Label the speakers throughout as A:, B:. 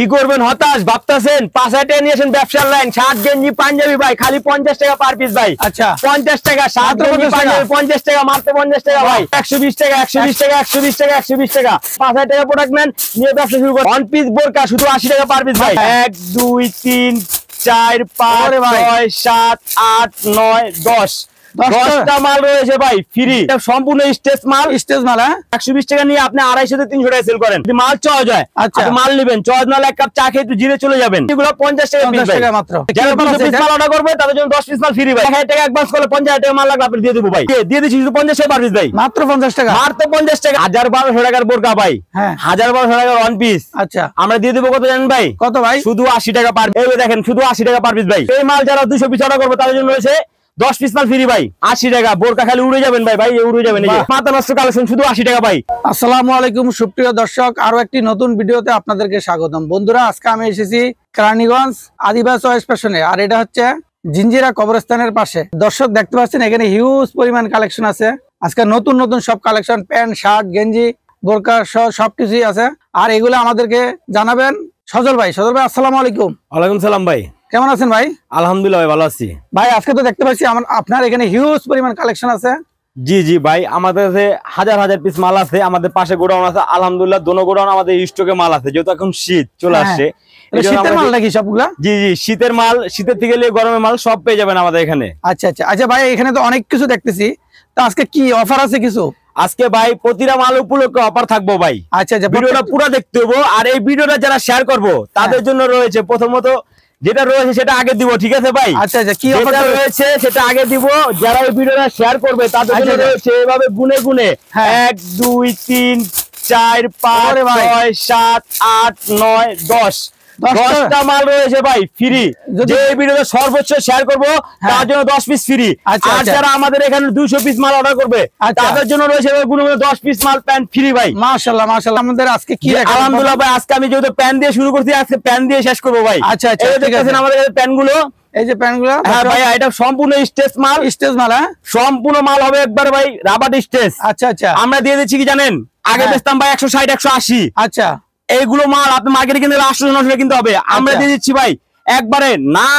A: কি করবেন হতাশ ভাবতেছেন 5,000 টাকা নিয়ে আসেন ব্যবসার লাইন শার্ট গেঞ্জি পাঞ্জাবি ভাই খালি 50 টাকা পার পিস ভাই।
B: আচ্ছা
A: 50 টাকা শার্ট গেঞ্জি পাঞ্জাবি 50 টাকা মাত্র 50 টাকা ভাই 120 টাকা 120 টাকা 120 টাকা 120 টাকা 5,000 টাকা প্রোডাক্ট নেন নিয়ে ব্যবসা শুরু করুন। ওয়ান পিস বোরকা শুধু 80 টাকা পার পিস ভাই। 1 2 3 4 5 6 7 8 9 10 10টা মাল রয়েছে ভাই ফ্রি সম্পূর্ণ স্টেজ মাল হ্যাঁ 120 টাকা নিয়ে আপনি 250 থেকে 300 টাকা সেল করেন যদি মাল চয়েস হয়। আচ্ছা মাল নেবেন চয়েস নালে এক কাপ চা খেয়ে একটু জিরে চলে যাবেন এগুলো 50 টাকা পিস ভাই মাত্র। যারা 200 পিস মাল অর্ডার করবে তাদের জন্য 10 পিস মাল ফ্রি ভাই। 1000 টাকা অ্যাডভান্স করলে 50,000 টাকা মাল লাগবে আপনি দিয়ে দেব ভাই দিয়ে দিচ্ছি শুধু 50 টাকা পার পিস ভাই মাত্র 50 টাকা মাত্র 50 টাকা 1000-1200 টাকার বোরকা ভাই হ্যাঁ 1000-1200 টাকার ওয়ান পিস। আচ্ছা আমরা দিয়ে দেব কত জানেন ভাই কত ভাই শুধু 80 টাকা পার এই দেখেন শুধু 80 টাকা পার পিস ভাই। এই মাল যারা 200 পিস অর্ডার করবে তাদের জন্য রয়েছে 10 পিস মাল ফ্রি ভাই 80 টাকা বোরকা খালি উড়ে যাবেন ভাই উড়ে যাবেন এই যে মাথা নষ্ট কালেকশন শুধু 80 টাকা ভাই।
B: আসসালামু আলাইকুম সুপ্রিয় দর্শক আরো একটি নতুন ভিডিওতে আপনাদেরকে স্বাগতম। বন্ধুরা আজকে আমি এসেছি কেরানীগঞ্জ আদিবাস চয়েস ফ্যাশনে আর এটা হচ্ছে জিঞ্জিরা কবরস্থানের পাশে। দর্শক দেখতে পাচ্ছেন এখানে হিউজ পরিমাণ কালেকশন আছে। আজকে নতুন নতুন সব কালেকশন প্যান্ট শার্ট গেঞ্জি বোরকা সবকিছুই আছে আর এগুলো আমাদেরকে জানাবেন সজল ভাই। সজল ভাই আসসালামু আলাইকুম।
A: ওয়ালাইকুম সালাম ভাই কেমন আছেন ভাই? আলহামদুলিল্লাহ ভাই ভালো আছি
B: ভাই। আজকে তো দেখতে পাচ্ছি আপনার এখানে হিউজ পরিমাণ কালেকশন আছে।
A: জি জি ভাই আমাদের কাছে হাজার হাজার পিস মাল আছে। আমাদের পাশে গোডাউন আছে আলহামদুলিল্লাহ দোনো গোডাউন আমাদের স্টকে মাল আছে যেহেতু এখন শীত চলে আসছে।
B: শীতের মাল নাকি সবগুলা?
A: জি জি শীতের মাল শীতের থেকে নিয়ে গরমের মাল সব পেয়ে যাবেন আমাদের এখানে।
B: আচ্ছা আচ্ছা আচ্ছা ভাই এখানে তো অনেক কিছু দেখতেছি তো আজকে কি অফার আছে কিছু?
A: আজকে ভাই প্রতিটা মাল উপলক্ষে অফার থাকবো ভাই।
B: আচ্ছা আচ্ছা
A: ভিডিওটা পুরো দেখতে হবো আর এই ভিডিওটা যারা শেয়ার করবো তাদের জন্য রয়েছে প্রথমত যেটা রয়েছে সেটা আগে দিব ঠিক আছে ভাই?
B: আচ্ছা আচ্ছা কি অফার
A: রয়েছে সেটা আগে দিব। যারা এই ভিডিওটা শেয়ার করবে তাদের জন্য রয়েছে এভাবে গুনে গুনে 1 2 3 4 5 6 7 8 9 10 10টা মাল রয়েছে ভাই ফ্রি। যে এই ভিডিওটা সর্বোচ্চ শেয়ার করব তার জন্য 10 পিস ফ্রি। আর যারা আমাদের এখানে 200 পিস মাল অর্ডার করবে তাদের জন্য রয়েছে গুনে গুনে 10 পিস মাল প্যান্ট ফ্রি ভাই।
B: মাশাআল্লাহ মাশাআল্লাহ। আমাদের আজকে কি
A: আলহামদুলিল্লাহ ভাই আজকে আমি যেহেতু প্যান্ট দিয়ে শুরু করছি আজকে প্যান্ট দিয়ে শেষ করব ভাই।
B: আচ্ছা আচ্ছা
A: এই দেখেন আমাদের প্যান্ট গুলো
B: এই যে প্যান্ট গুলো
A: হ্যাঁ ভাই এটা সম্পূর্ণ স্টেজ মাল হ্যাঁ সম্পূর্ণ মাল হবে একবার ভাই রাবার স্টেজ।
B: আচ্ছা আচ্ছা
A: আমরা দিয়ে দিচ্ছি কি জানেন আগে বেচতাম ভাই 160 180।
B: আচ্ছা
A: এইগুলো মাল আপনি মার্কেটে কিনলে 800-900 কিনতে হবে আমরা দিয়ে দিচ্ছি ভাই একবারে না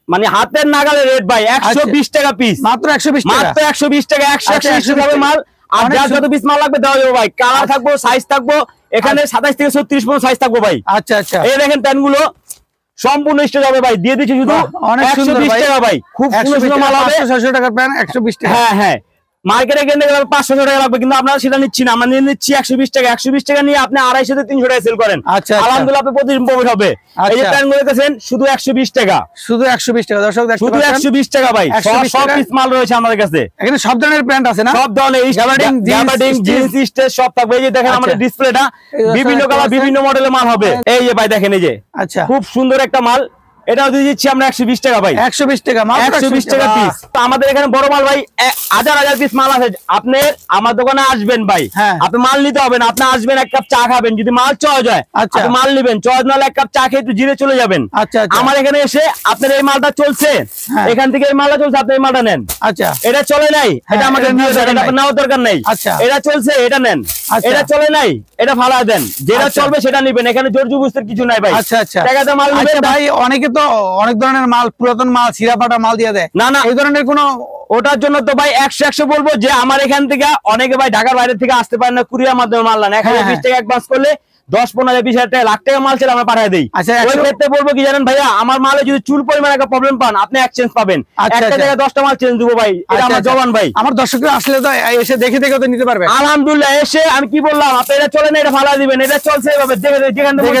A: মানে হাতের নাগালে রেট ভাই 120 টাকা পিস মাত্র 120 টাকা মাত্র 120 টাকা 100 টাকা মাল। আর যার যত পিস মাল লাগবে দেওয়া যাবে ভাই। কালার থাকবো সাইজ থাকবো এখানে 27 থেকে 36 পর্যন্ত সাইজ থাকবো ভাই।
B: আচ্ছা আচ্ছা এই
A: দেখেন প্যান্ট গুলো সম্পূর্ণ স্টেজ হবে ভাই দিয়ে দিচ্ছি শুধু 120 টাকা ভাই। খুব সুন্দর মাল হবে
B: 600 টাকার প্যান্ট 120 টাকা।
A: হ্যাঁ হ্যাঁ মার্কেটে কিনতে গেলে 500 টাকা লাগবে কিন্তু আপনারা সেটা নিচ্ছি না আমরা নিয়ে নিচ্ছি 120 টাকা। 120 টাকা নিয়ে আপনি 250 থেকে 300 টাকা সেল করেন।
B: আচ্ছা
A: আলহামদুলিল্লাহ আপনি প্রতিদিন প্রফিট হবে। এই যে প্যান্ট গুলো দেখেন শুধু 120 টাকা শুধু 120 টাকা দর্শক দেখতে পাচ্ছেন শুধু 120 টাকা ভাই। সব পিস মাল রয়েছে আমাদের কাছে
B: এখানে সব ধরনের প্যান্ট আছে না সব ধরনের
A: গ্যাবার্ডিং জিন্স স্টেজ সব থাকবে। এই যে দেখেন আমাদের ডিসপ্লেটা বিভিন্ন কালার বিভিন্ন মডেলের মাল হবে। এই যে ভাই দেখেন এই যে আচ্ছা খুব সুন্দর একটা মাল এটাও দিয়ে দিচ্ছি আমরা 120 টাকা ভাই
B: 120 টাকা মাত্র
A: 120 টাকা পিস। তো আমাদের এখানে বড় মাল ভাই হাজার হাজার পিস মাল আছে। আপনি আমার দোকানে আসবেন ভাই আপনি মাল নিতে হবে না আপনি আসবেন এক কাপ চা খাবেন যদি মাল চয়েস হয় আপনি মাল নেবেন চয়েস নালে এক কাপ চা খেয়ে একটু জিরে চলে যাবেন। আচ্ছা আমার এখানে এসে আপনার এই মালটা চলছে এখান থেকে এই মালটা চলছে আপনি এই মালটা নেন। আচ্ছা এটা চলে নাই এটা আমাকে দিয়ে দেন এটা নেওয়ার দরকার নাই। আচ্ছা এটা চলছে এটা নেন এটা চলে নাই এটা ফালা দেন যেটা চলবে সেটা নেবেন এখানে জোর জবরদস্তির কিছু নাই ভাই।
B: আচ্ছা আচ্ছা
A: টাকাতে মাল নেবেন
B: ভাই। অনেকে তো অনেক ধরনের মাল পুরাতন মাল ছিঁড়াফাটা মাল দিয়ে দেয়
A: না না
B: এই ধরনের কোনো
A: ওটার জন্য তো ভাই 100 বলবো যে আমার এখান থেকে অনেকে ভাই ঢাকার বাইরে থেকে আসতে পারে না কুরিয়ার মাধ্যমে মাল নেন 120 টাকা অ্যাডভান্স করলে 10-15-20 টাকা লাখ টাকা মাল ছিল আমরা পাঠিয়ে দেই। ওই ক্ষেত্রে বলবো কি জানেন ভাইয়া আমার মালে যদি চুল পরিমাণ একটা প্রবলেম পান আপনি এক্সচেঞ্জ পাবেন একটা জায়গায় 10টা মাল চেঞ্জ দিব ভাই এটা আমার জবান ভাই।
B: আমার দর্শকরা আসলে তো এসে দেখে দেখে তো নিতে পারবে
A: আলহামদুলিল্লাহ। এসে আমি কি বললাম আপনি এটা চলে না এটা ফালা দিবেন এটা চলছে এভাবে দেখে যেখান থেকে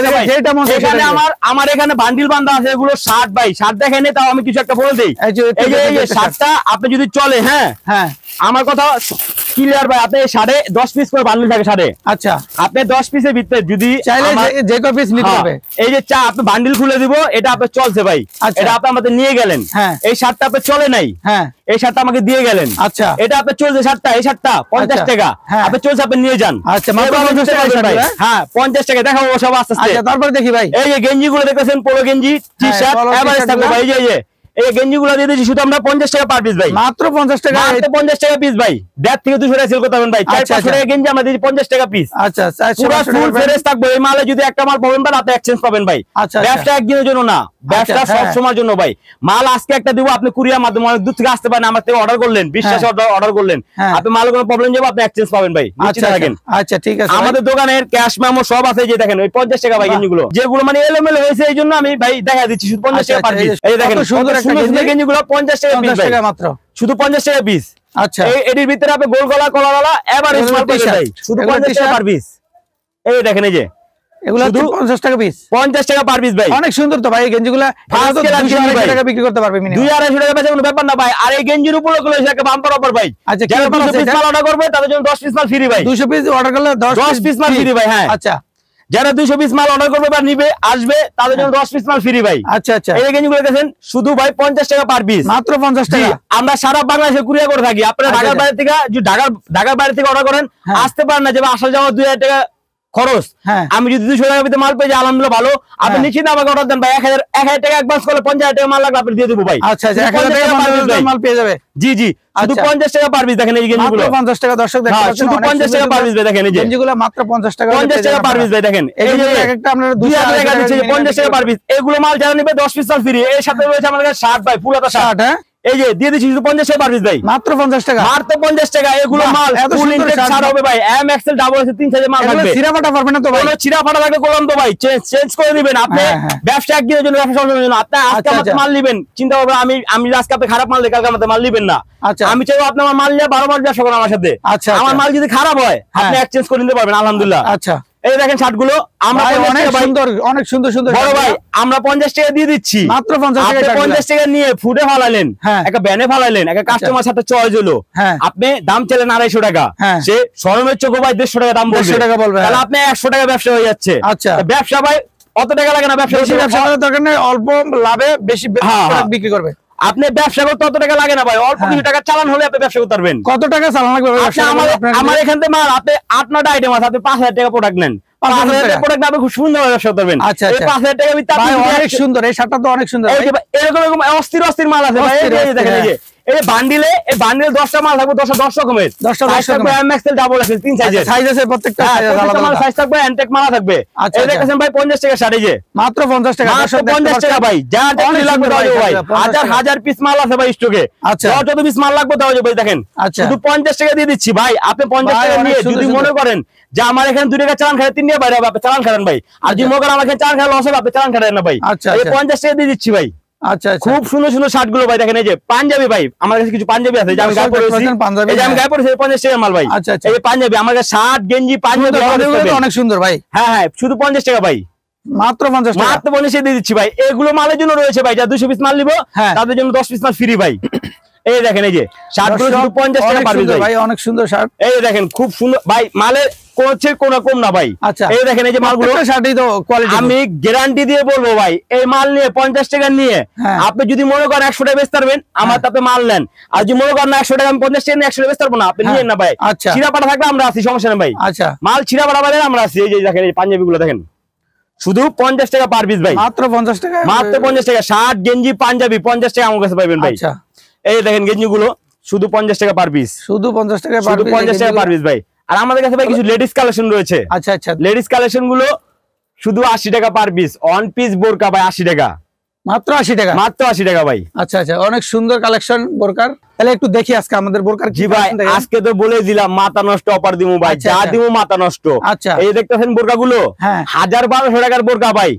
A: এখানে আমার এখানে বান্ডিল বান্ধা আছে এগুলো শার্ট ভাই শার্ট দেখেন তাও আমি কিছু একটা বলে দেই এই যে শার্টটা আপনি যদি চলে হ্যাঁ হ্যাঁ আমার কথা ক্লিয়ার ভাই আপনি 10.5 পিস করে বান্ডিল থাকে সাড়ে। আচ্ছা আপনি 10 পিসের ভিতরে যদি চাইলে
B: যে কয় পিস নিতে হবে
A: এই যে চা আপনি বান্ডিল খুলে দিব এটা আপনি চলছে ভাই এটা আপনি আমাদের নিয়ে গেলেন এই শার্টটা আপনি চলে নাই হ্যাঁ এই শার্টটা আমাকে দিয়ে গেলেন। আচ্ছা এটা আপনি চলছে শার্টটা এই শার্টটা 50 টাকা আপনি চলছে আপনি নিয়ে যান। আচ্ছা মাত্র 50 টাকা ভাই হ্যাঁ 50 টাকা দেখাবো সব আস্তে আস্তে।
B: আচ্ছা তারপর দেখি ভাই
A: এই যে গেঞ্জি গুলো দেখতেছেন পোলো গেঞ্জি টি-শার্ট এভারেজ থাকবে ভাই এই যে এই গেঞ্জিগুলো দিয়ে দিচ্ছি শুধু আমরা 50 টাকা পার পিস ভাই,
B: মাত্র 50 টাকা,
A: মাত্র 50 টাকা পিস ভাই। 1.5 থেকে 200 টাকা সেল করতে পারবেন ভাই। 400 টাকা গেঞ্জি আমরা দিচ্ছি 50 টাকা পিস।
B: আচ্ছা,
A: পুরো ফুল ফ্রেশ থাকবে। এই মালে যদি একটা মাল পাবেন আপনি এক্সচেঞ্জ পাবেন ভাই। ব্যবসা একদিনের জন্য না, ব্যবসা সব সময়ের জন্য ভাই। মাল আজকে একটা দিব, আপনি কুরিয়ার মাধ্যমে অনেক দূর থেকে আসতে পারেন, আমার থেকে অর্ডার করলেন, বিশ্বাসে অর্ডার করলেন, আপনি মালে কোনো প্রবলেম যাবে আপনি এক্সচেঞ্জ পাবেন ভাই, নিশ্চিত থাকেন।
B: আচ্ছা ঠিক আছে,
A: আমাদের দোকানের ক্যাশ মেমো সব আছে, যে দেখেন ওই 50 টাকা ভাই গেঞ্জিগুলো, যেগুলো মানে এলোমেলো হয়েছে এই জন্য আমি ভাই দেখা দিচ্ছি শুধু 50 টাকা পার পিস। এই দেখেন সুন্দর সুন্দর গেঞ্জিগুলো 50 টাকা পিস ভাই, মাত্র শুধু 50 টাকা পিস। আচ্ছা, এটির ভিতরে আপনি গোল গলা কলা গলা এভারেজ মাল পাবেন ভাই, শুধু 50 টাকা পার পিস। এই দেখেন এই যে এগুলো 50 টাকা পিস, 50 টাকা পার পিস ভাই। অনেক সুন্দর তো ভাই এই গেঞ্জিগুলো, 200 টাকা বিক্রি করতে পারবে মিনিমাম, 200-250 টাকা বেচা কোনো ব্যাপার না ভাই। আর এই গেঞ্জির উপরে হলো একটা বাম্পার অফার ভাই। আচ্ছা, যারা 200 পিস মাল অর্ডার করবে তাদের জন্য 10 পিস মাল ফ্রি ভাই। 200 পিস অর্ডার করলে 10 পিস মাল ফ্রি ভাই। হ্যাঁ, আচ্ছা, যারা 200 পিস মাল অর্ডার করবে বা নিবে আসবে তাদের জন্য 10 পিস মাল ফ্রি ভাই। আচ্ছা আচ্ছা, এই গেঞ্জিগুলো দেখেন শুধু ভাই 50 টাকা পার পিস, মাত্র 50 টাকা। আমরা সারা বাংলাদেশে কুরিয়ার করে থাকি। আপনারা ঢাকার বাইরে থেকে, যদি ঢাকার বাইরে থেকে অর্ডার করেন আসতে পারেন না, যে আসা যাওয়া 2000 টাকা খরচ। আমি যদি 200 টাকা ভিতরে মাল পেয়ে যাই আলহামদুলিল্লাহ ভালো। আপনি নিশ্চিত আমাকে অর্ডার দেন ভাই, 1000 টাকা অ্যাডভান্স করলে 50,000 টাকা মাল লাগবে আপনি দিয়ে দেবো ভাই। আচ্ছা, 1000 টাকা মাল পেয়ে যাবে। জি জি, শুধু 50 টাকা পার পিস। দেখেন এই গেঞ্জিগুলো 50 টাকা, দর্শক দেখেন শুধু 50 টাকা পার পিস ভাই। দেখেন এই গেঞ্জিগুলো মাত্র 50 টাকা, 50 টাকা পার পিস ভাই। দেখেন এই যে একটা আপনারা 2000 টাকা দিচ্ছেন, 50 টাকা পার পিস। এগুলো মাল যারা নিবে 10 পিস মাল ফ্রি। এর সাথে রয়েছে আমাদের কাছে শার্ট ভাই, ফুল হাতা শার্ট। হ্যাঁ, এই যে দিয়ে দিচ্ছি শুধু 50 টাকা পার পিস ভাই, মাত্র 50 টাকা, মাত্র 50 টাকা। এগুলো মাল ফুল ইনটেক ছাড় হবে ভাই, এম এক্সেল ডাবল এক্সেল 3 সাইজের মাল থাকবে। চিরা ফাটা পারবে না তো ভাই, কোনো চিরা ফাটা থাকলে করলাম তো ভাই, চেঞ্জ করে দিবেন আপনি। ব্যবসা একদিনের জন্য, ব্যবসা সবার জন্য। আপনি আজকে আমাদের মাল নেবেন, চিন্তা করবেন আমি আজকে আপনি খারাপ মাল দিয়ে কালকে আমাদের মাল নেবেন না। আচ্ছা, আমি চাইবো আপনি আমার মাল নিয়ে 12 মাস ব্যবসা করেন আমার সাথে। আচ্ছা, আমার মাল যদি খারাপ হয় আপনি এক্সচেঞ্জ করে নিতে পারবেন আলহামদুলিল্লাহ। আচ্ছা, এই দেখেন শার্টগুলো আমরা অনেক সুন্দর সুন্দর বড় ভাই, আমরা 50 টাকা দিয়ে দিচ্ছি, মাত্র 50 টাকা। 50 টাকা নিয়ে ফুডে ফালাইলেন, একটা ব্যানে ফালাইলেন, একটা কাস্টমার সাথে চয়েস হলো, আপনি দাম চাইলেন 250 টাকা, সে শরমের চোখে ভাই 150 টাকা দাম বলবে, 150 টাকা বলবে, তাহলে আপনি 100 টাকা ব্যবসা হয়ে যাচ্ছে। আচ্ছা, ব্যবসা ভাই অত টাকা লাগে না, ব্যবসা করার দরকার নেই, অল্প লাভে বেশি বিক্রি করবে। আপনি ব্যবসা করতে অত টাকা লাগে না ভাই, অল্প কিছু টাকা চালান হলে আপনি ব্যবসা করতে পারবেন। কত টাকা চালান লাগবে? আমার এখান থেকে মাল আপনি 8-9টা আইটেম আছে, আপনি 5000 টাকা প্রোডাক্ট নেন, 5000 টাকা প্রোডাক্ট আপনি খুব সুন্দর ব্যবসা করতে পারবেন। আচ্ছা, 5000 টাকা ভিতরে অনেক সুন্দর, এই শার্টটা তো অনেক সুন্দর। এরকম অস্থির মাল আছে ভাই। দেখেন এই যে এই বান্ডিলে 10টা মাল থাকবে, 10 রকমের, 10টা থাকবে এম এক্সএল ডাবল এক্সএল 3 সাইজের, সাইজ আছে প্রত্যেকটা আলাদা আলাদা সাইজ থাকবে, এনটেক মাল থাকবে। এই দেখেন ভাই 50 টাকা শাড়ি, যে মাত্র 50 টাকা, মাত্র 50 টাকা ভাই। যা লাগবে তাও ভাই, হাজার পিস মাল আছে ভাই স্টকে। আচ্ছা, যত পিস মাল লাগবে তাও ভাই দেখেন শুধু 50 টাকা দিয়ে দিচ্ছি ভাই। আপনি 50 টাকা নিয়ে যদি মনে করেন যে আমার এখানে 2 টাকা চালান খায়, 3 টাকা বাইরে হবে, আপনি চালান খাবেন ভাই। আর যদি মনে করেন আমার এখানে চালান খায় লস হবে, আপনি চালান খাবেন না ভাই। এই 50 টাকা দিয়ে দিচ্ছি ভাই। আচ্ছা, খুব সুন্দর সুন্দর শার্ট গুলো ভাই। দেখেন এই যে পাঞ্জাবি ভাই, আমার কাছে কিছু পাঞ্জাবি আছে, আমি গায়ে পরেছি, এই যে আমি গায়ে পরেছি 50 টাকা মাল ভাই। আচ্ছা, এই পাঞ্জাবি আমার কাছে শার্ট গেঞ্জি পাঞ্জাবি অনেক সুন্দর ভাই। হ্যাঁ, শুধু 50 টাকা ভাই, মাত্র 50 টাকা, মাত্র 50 দিয়ে দিচ্ছি ভাই। এগুলো মালের জন্য রয়েছে ভাই, যা 200 পিস মাল নিব তাদের জন্য 10 পিস মাল ফ্রি ভাই। এই দেখেন এই যে শার্টগুলো শুধু 50 টাকা পারবে ভাই, অনেক সুন্দর শার্ট। এই দেখেন খুব সুন্দর ভাই, মালের কোনো কম না ভাই। আচ্ছা, এই দেখেন এই যে মালগুলো শার্টই তো কোয়ালিটি, আমি গ্যারান্টি দিয়ে বলবো ভাই, এই মাল নিয়ে 50 টাকা নিয়ে আপনি যদি মনে করেন 100 টাকা বেচতে পারবেন, আমার তাতে মাল নেন। আর যদি মনে করেন না 100 টাকা আমি 50 টাকা নিয়ে 100 টাকা বেচতে পারবো না, আপনি নিয়েন না ভাই। আচ্ছা, চিরাপাটা থাকলে আমরা আছি, সমস্যা নেই ভাই। আচ্ছা, মাল চিরাপাটা বাইরে আমরা আছি। এই যে দেখেন এই পাঞ্জাবি গুলো দেখেন শুধু 50 টাকা পার পিস ভাই, মাত্র 50 টাকা, মাত্র 50 টাকা। শার্ট গেঞ্জি পাঞ্জাবি 50 টাকা আমার কাছে পাবেন ভাই। আচ্ছা, এই দেখেন গেঞ্জি গুলো শুধু 50 টাকা পার পিস, শুধু 50 টাকা পার পিস, 50 টাকা পার পিস ভাই। আর আমাদের কাছে ভাই কিছু লেডিস কালেকশন রয়েছে। আচ্ছা আচ্ছা, লেডিস কালেকশন গুলো শুধু 80 টাকা পার পিস, ওয়ান পিস বোরকা ভাই 80 টাকা, মাত্র 80 টাকা, মাত্র 80 টাকা ভাই। আচ্ছা আচ্ছা, অনেক সুন্দর কালেকশন বোরকার। তাহলে একটু দেখি আজকে আমাদের বোরকার কি ভাই। আজকে তো বলে দিলাম মাথা নষ্ট অফার দিমু ভাই, যা দিমু মাথা নষ্ট। আচ্ছা, এই দেখতেছেন বোরকা গুলো 1000-1200 টাকার বোরকা ভাই,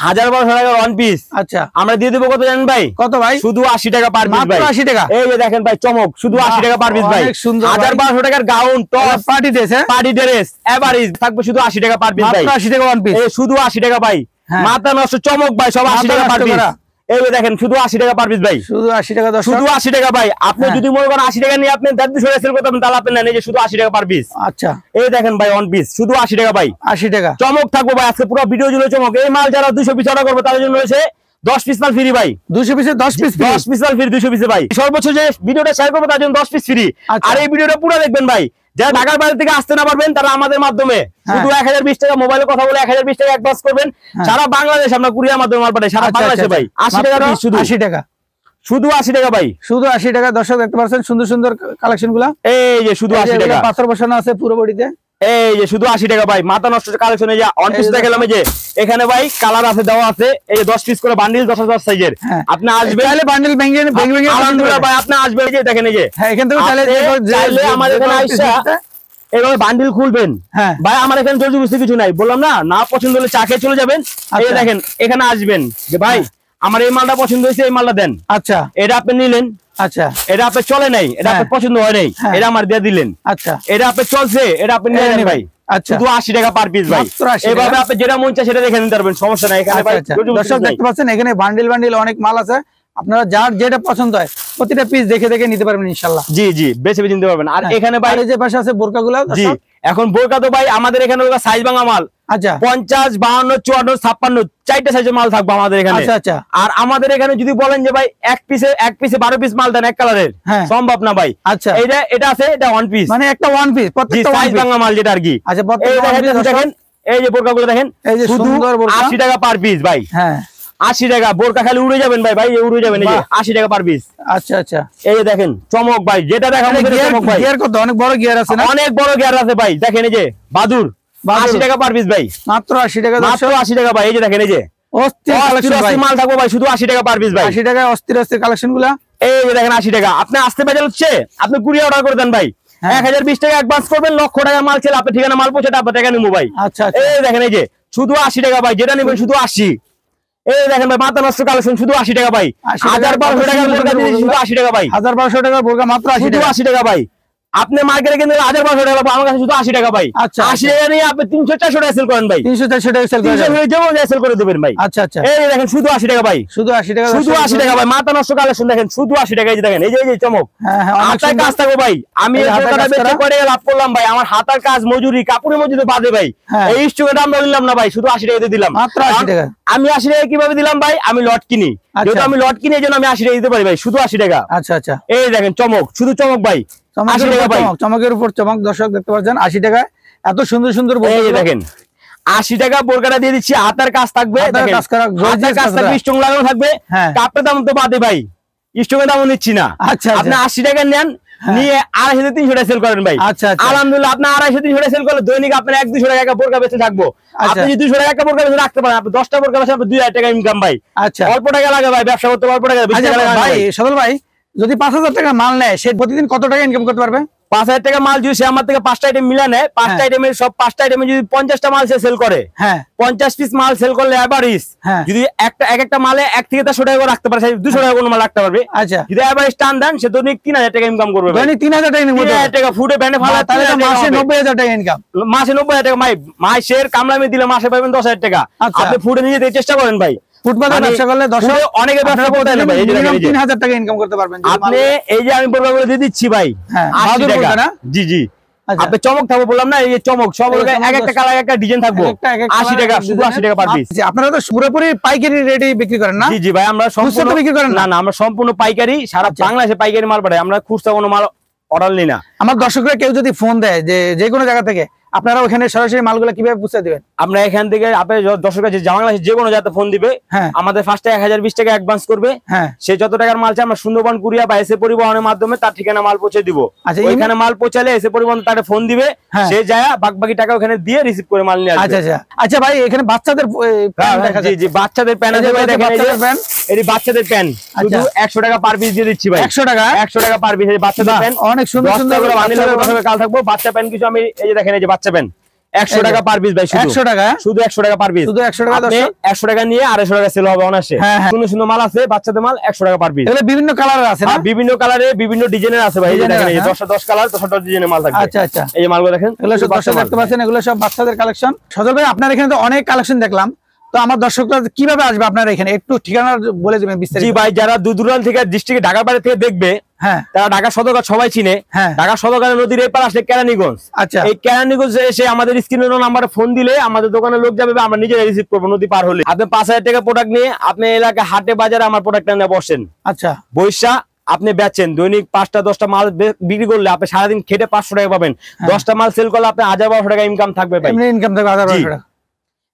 A: 1000-1200 টাকার ওয়ান পিস। আচ্ছা, আমরা দিয়ে দেব কত জানেন ভাই? কত ভাই? শুধু 80 টাকা পার পিস ভাই, 80 টাকা। এই যে দেখেন ভাই চমক, শুধু 80 টাকা পার পিস ভাই, অনেক সুন্দর। 1000-1200 টাকার gown, top, party dress average থাকবে শুধু 80 টাকা পার পিস ভাই, মাত্র 80 টাকা ওয়ান পিস। এই শুধু 80 টাকা ভাই, মাথা নষ্ট চমক ভাই, সব 80 টাকা পার পিস। এই দেখেন শুধু 80 টাকা পার পিস ভাই, শুধু 80 টাকা, শুধু 80 টাকা ভাই। আপনি যদি মনে করেন 80 টাকা নিয়ে আপনি 150 সেল করতে পারেন, তাহলে আপনি নেন এই যে শুধু 80 টাকা পার পিস। আচ্ছা, এই দেখেন ভাই ওয়ান পিস শুধু 80 টাকা ভাই, 80 টাকা চমক থাকবে ভাই। আজকে পুরো ভিডিও জুড়ে চমক। এই মাল যারা 200 পিস অর্ডার করবে তাদের জন্য রয়েছে 10 পিস মাল ফ্রি ভাই, 200 পিসে 10 পিস মাল ফ্রি, 200 পিসে ভাই। সর্বোচ্চ যে ভিডিওটা শেয়ার করবে তার জন্য 10 পিস ফ্রি। আর এই ভিডিওটা পুরো দেখবেন ভাই, যারা ঢাকার বাইরে থেকে আসতে না পারবেন তারা আমাদের মাধ্যমে শুধু 1020 টাকা মোবাইলে কথা বলে 1020 টাকা অ্যাডভান্স করবেন। সারা বাংলাদেশ আমরা কুরিয়ার মাধ্যমে মাল পাঠাই, সারা বাংলাদেশে ভাই। 80 টাকা শুধু 80 টাকা, শুধু 80 টাকা ভাই,
B: শুধু 80 টাকা। দর্শক দেখতে পাচ্ছেন সুন্দর সুন্দর কালেকশন গুলা,
A: এই যে শুধু 80 টাকা।
B: পাথর বসানো আছে পুরো বডিতে,
A: এই যে শুধু 80 টাকা ভাই, মাথা নষ্ট কালেকশন। এই যে ওয়ান পিস দেখালাম, এই যে এখানে ভাই কালার আছে, দেওয়া আছে, এই যে 10 পিস করে বান্ডিল 10 সাইজের। আপনি আসবেন
B: তাহলে বান্ডিল ভেঙে
A: আলহামদুলিল্লাহ ভাই, আপনি আসবেন, এই যে দেখেন, এই যে
B: হ্যাঁ এখান থেকে
A: চাইলে আমাদের এখানে আইসা এইভাবে বান্ডিল খুলবেন।
B: হ্যাঁ
A: ভাই আমার এখানে জলদি বুঝতে কিছু নাই, বললাম না, না পছন্দ হলে চা খেয়ে চলে যাবেন। এই যে দেখেন, এখানে আসবেন যে ভাই আমার এই মালটা পছন্দ হয়েছে, এই মালটা দেন।
B: আচ্ছা,
A: এটা আপনি নিলেন,
B: আচ্ছা,
A: এটা আপনার চলে নাই, এটা আপনার পছন্দ হয় নাই, এটা আমার দিয়ে দিলেন।
B: আচ্ছা,
A: এটা আপনার চলছে, এটা আপনি নিলেন ভাই।
B: আচ্ছা,
A: শুধু 80 টাকা পার পিস ভাই। এভাবে আপনি যেটা মন চায় সেটা দেখে নিতে পারবেন, সমস্যা নাই এখানে ভাই।
B: দর্শক দেখতে পাচ্ছেন এখানে বান্ডিল বান্ডিল অনেক মাল আছে, আপনারা যার যেটা পছন্দ হয় প্রতিটা পিস দেখে দেখে নিতে পারবেন ইনশাআল্লাহ।
A: জি জি, বেছে বেছে নিতে পারবেন। আর এখানে ভাই
B: যে পাশে আছে বোরকাগুলো,
A: জি এখন বোরকা তো ভাই আমাদের এখানে সাইজ ভাঙা মাল।
B: আচ্ছা,
A: 50, 52, 54, 56 চারটা সাইজের মাল থাকবে আমাদের এখানে।
B: আচ্ছা আচ্ছা।
A: আর আমাদের এখানে যদি বলেন যে ভাই এক পিসে 12 পিস মাল দেন এক কালারের, সম্ভব না ভাই।
B: আচ্ছা,
A: এটা আছে, এটা ওয়ান পিস,
B: মানে একটা ওয়ান পিস, প্রত্যেকটা
A: সাইজ ভাঙা মাল যেটা আর কি।
B: আচ্ছা,
A: দেখেন এই যে বোরকাগুলো দেখেন,
B: এই যে সুন্দর বোরকা,
A: 80 টাকা পার পিস ভাই।
B: হ্যাঁ
A: 80 টাকা বোরকা, খালি উড়ে যাবেন ভাই, ভাই উড়ে যাবেন। এই যে 80 টাকা পার পিস।
B: আচ্ছা আচ্ছা,
A: এই যে দেখেন চমক ভাই, যেটা দেখাবো চমক ভাই।
B: গিয়ার কত? অনেক বড় গিয়ার আছে না?
A: অনেক বড় গিয়ার আছে ভাই। দেখেন এই যে বাদুর, 80 টাকা পার পিস ভাই,
B: মাত্র 80 টাকা।
A: মাত্র 80 টাকা ভাই। এই যে দেখেন, এই যে
B: অস্থির কালেকশন ভাই,
A: মাল থাকবো ভাই, শুধু 80 টাকা পার পিস ভাই।
B: 80 টাকা অস্থির অস্থির কালেকশন গুলা।
A: এই যে দেখেন 80 টাকা। আপনি আসতে বেজাল হচ্ছে, আপনি কুরিয়ার অর্ডার করে দেন ভাই, 1020 টাকা অ্যাডভান্স করবেন, লক্ষ টাকা মাল ছেলে আপনি ঠিকানা মাল পৌঁছাতে আপনার টাকা নিবো ভাই।
B: আচ্ছা,
A: এই দেখেন, এই যে শুধু 80 টাকা ভাই, যেটা নিবেন শুধু 80। এই দেখেন ভাই, মাথা নষ্ট কালেকশন, শুধু 80 টাকা ভাই। 1200 টাকা বোরকা দিয়েছি, শুধু 80 টাকা ভাই।
B: 1200 টাকার বোরকা মাত্র
A: 80 টাকা ভাই। আপনি মার্কেটে কিনলে 1200 টাকা, আমার কাছে শুধু 80 টাকা ভাই।
B: আচ্ছা,
A: 80 টাকা নিয়ে আপনি 300-400 টাকা সেল করেন ভাই,
B: 300-400 টাকা সেল করেন,
A: 300 সেল করে দেবেন ভাই।
B: আচ্ছা আচ্ছা।
A: এই দেখেন শুধু 80 টাকা ভাই,
B: শুধু 80 টাকা,
A: শুধু 80 টাকা ভাই। মাথা নষ্ট কালেকশন দেখেন, শুধু 80 টাকা। এই যে দেখেন, এই যে চমক, হাতার কাজ থাকবে ভাই। আমি এই টাকাটা বেচে করে লাভ করলাম ভাই, আমার হাতার কাজ, মজুরি, কাপড়ের মজুরি বাদে ভাই। এই স্টকের দাম দিলাম না ভাই, শুধু 80 টাকা দিয়ে দিলাম,
B: মাত্র 80 টাকা।
A: আমি 80 টাকা কিভাবে দিলাম ভাই? আমি লট কিনি, যেহেতু আমি লট কিনি এই জন্য আমি 80 টাকা দিতে পারি ভাই, শুধু 80 টাকা।
B: আচ্ছা আচ্ছা।
A: এই দেখেন চমক, শুধু চমক ভাই, 80 টাকা ভাই।
B: চমকের উপর চমক। দর্শক দেখতে পাচ্ছেন 80 টাকা এত সুন্দর সুন্দর বোরকা।
A: এই দেখেন 80 টাকা বোরকাটা দিয়ে দিচ্ছি, হাতার কাজ থাকবে, হাতার কাজ থাকবে, স্টোন লাগানো থাকবে, কাপড়ের দাম তো বাদে ভাই, স্টোনের দামও নিচ্ছি না।
B: আচ্ছা,
A: আপনি 80 টাকা নেন, নিয়ে 250-300 টাকা সেল করেন ভাই। আলহামদুলিল্লাহ, আপনি 250-300 টাকা সেল করলে দৈনিক আপনার 100-200 টাকা একটা বোরকা বেঁচে থাকবো। আপনি যদি 200 টাকা একটা বোরকা বেঁচে রাখতে পারেন, আপনি 10টা বোরকা বেঁচে আপনি 2000 টাকা ইনকাম ভাই।
B: আচ্ছা,
A: অল্প টাকা লাগে ভাই, ব্যবসা করতে অল্প টাকা, বেশি টাকা লাগে
B: ভাই। সদল ভাই যদি 5000 টাকা মাল নেয়, সে প্রতিদিন কত টাকা ইনকাম করতে পারবে?
A: 5000 টাকা মাল যদি সে আমার থেকে 5টা আইটেম মিলা নেয়, 5টা আইটেমের সব 5টা আইটেমে যদি 50টা মাল সে সেল করে, 50 পিস মাল সেল করলে এভারেজ যদি একটা মালে 1 থেকে 100 টাকা করে রাখতে পারে, 200 টাকা কোনো মাল রাখতে পারবে।
B: আচ্ছা,
A: যদি এভারেজ টান দেন, সে দৈনিক 3000 টাকা ইনকাম করবে,
B: দৈনিক 3000 টাকা ইনকাম করবে।
A: 3000 টাকা ফুটে ব্যান্ডে ফালা,
B: তাহলে মাসে 90000 টাকা ইনকাম।
A: মাসে 90000 টাকা ভাই। মাসের কামলামি দিলে মাসে পাবেন 10000 টাকা। আপনি ফুটে নিয়ে যেতে চেষ্টা করেন ভাই,
B: ফুটপাতে ব্যবসা করলে
A: অনেকে ব্যবসা করতে পারে ভাই।
B: 3000 টাকা ইনকাম করতে পারবেন
A: আপনি। এই যে আমি বোরকাগুলো দিয়ে দিচ্ছি ভাই, 80 টাকা। জি জি, আপনি চমক থাকবো বললাম না, এই যে চমক, সব এক একটা কালার, একটা ডিজাইন থাকবো, 80 টাকা, শুধু 80 টাকা পার পিস।
B: আপনারা তো পুরোপুরি পাইকারি রেটে বিক্রি করেন না?
A: জি জি ভাই, আমরা সম্পূর্ণ বিক্রি করেন না, আমরা সম্পূর্ণ পাইকারি, সারা বাংলাদেশে পাইকারি মাল পাঠাই, আমরা খুচরা কোনো মাল অর্ডার নিই না।
B: আমার দর্শকরা কেউ যদি ফোন দেয় যে কোনো জায়গা থেকে, আপনারা ওখানে সরাসরি মালগুলো কিভাবে পৌঁছে দিবেন?
A: আমরা এখান থেকে আপনার দর্শকরা যে বাংলাদেশের যে কোনো জায়গাতে ফোন দিবে, আমাদের ফার্স্টে 1020 টাকা অ্যাডভান্স করবে, সে যত টাকার মাল চাই আমরা সুন্দরবন কুরিয়া বা এসে পরিবহনের মাধ্যমে তার ঠিকানা মাল পৌঁছে দিব। ওইখানে মাল পৌঁছালে এসে পরিবহন তাকে ফোন দিবে, সে যায় বাকি টাকা ওখানে দিয়ে রিসিভ করে মাল নিয়ে আসবে।
B: আচ্ছা আচ্ছা। আচ্ছা ভাই, এখানে বাচ্চাদের
A: জি জি, বাচ্চাদের প্যান আছে ভাই, দেখেন এই বাচ্চাদের প্যান শুধু 100 টাকা পার পিস দিয়ে দিচ্ছি ভাই।
B: 100 টাকা?
A: 100 টাকা পার পিস। এই বাচ্চাদের প্যান
B: অনেক সুন্দর সুন্দর
A: কাল থাকবো। বাচ্চা প্যান কিছু আমি এই যে দেখেন, এই যে বাচ্চা প্যান 100 টাকা পার পিস ভাই,
B: 100 টাকা,
A: শুধু 100 টাকা পার পিস,
B: শুধু 100 টাকা।
A: 100 টাকা নিয়ে 250 টাকা সেল হবে অনায়াসে। সুন্দর সুন্দর মাল আছে, বাচ্চাদের মাল 100 টাকা পার পিস।
B: এগুলো বিভিন্ন কালারের আছে না?
A: বিভিন্ন কালারে, বিভিন্ন ডিজাইনের আছে ভাই। এই যে দেখেন, এই 10 কালার, 10টা ডিজাইনের মাল থাকবে।
B: আচ্ছা আচ্ছা।
A: এই যে মালগুলো দেখেন,
B: এগুলো সব দর্শক দেখতে পাচ্ছেন, এগুলো সব বাচ্চাদের কালেকশন। সজল ভাই, আপনার এখানে তো অনেক কালেকশন দেখলাম, তো আমার দর্শকরা কিভাবে আসবে আপনার এখানে, একটু ঠিকানা বলে দেবেন বিস্তারিত।
A: জি ভাই, যারা দূর দূরান্ত থেকে, ডিস্ট্রিক্ট ঢাকার বাইরে থেকে দেখবে, তারা ঢাকা সদরঘাট সবাই চিনে, ঢাকা সদরঘাট নদীর এই পার আসলে কেরানীগঞ্জ।
B: আচ্ছা,
A: এই কেরানীগঞ্জে এসে আমাদের স্ক্রিনের নাম্বারে ফোন দিলে আমাদের দোকানে লোক যাবে, আমরা নিজেরা রিসিভ করবো। নদী পার হলে আপনি 5000 টাকা প্রোডাক্ট নিয়ে আপনি এলাকায় হাটে বাজারে আমার প্রোডাক্টটা নিয়ে বসেন। আচ্ছা, বৈশা আপনি বেচেন, দৈনিক 5টা 10টা মাল বিক্রি করলে আপনি সারাদিন খেটে 500 টাকা পাবেন। 10টা মাল সেল করলে আপনি 1000-1200 টাকা ইনকাম থাকবে ভাই। ইনকাম থাকবে 1000-1200 টাকা।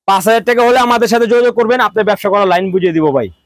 A: 5000 টাকা হলে আমাদের সাথে যোগাযোগ করবেন, আপনার ব্যবসা করার লাইন বুঝিয়ে দিব ভাই।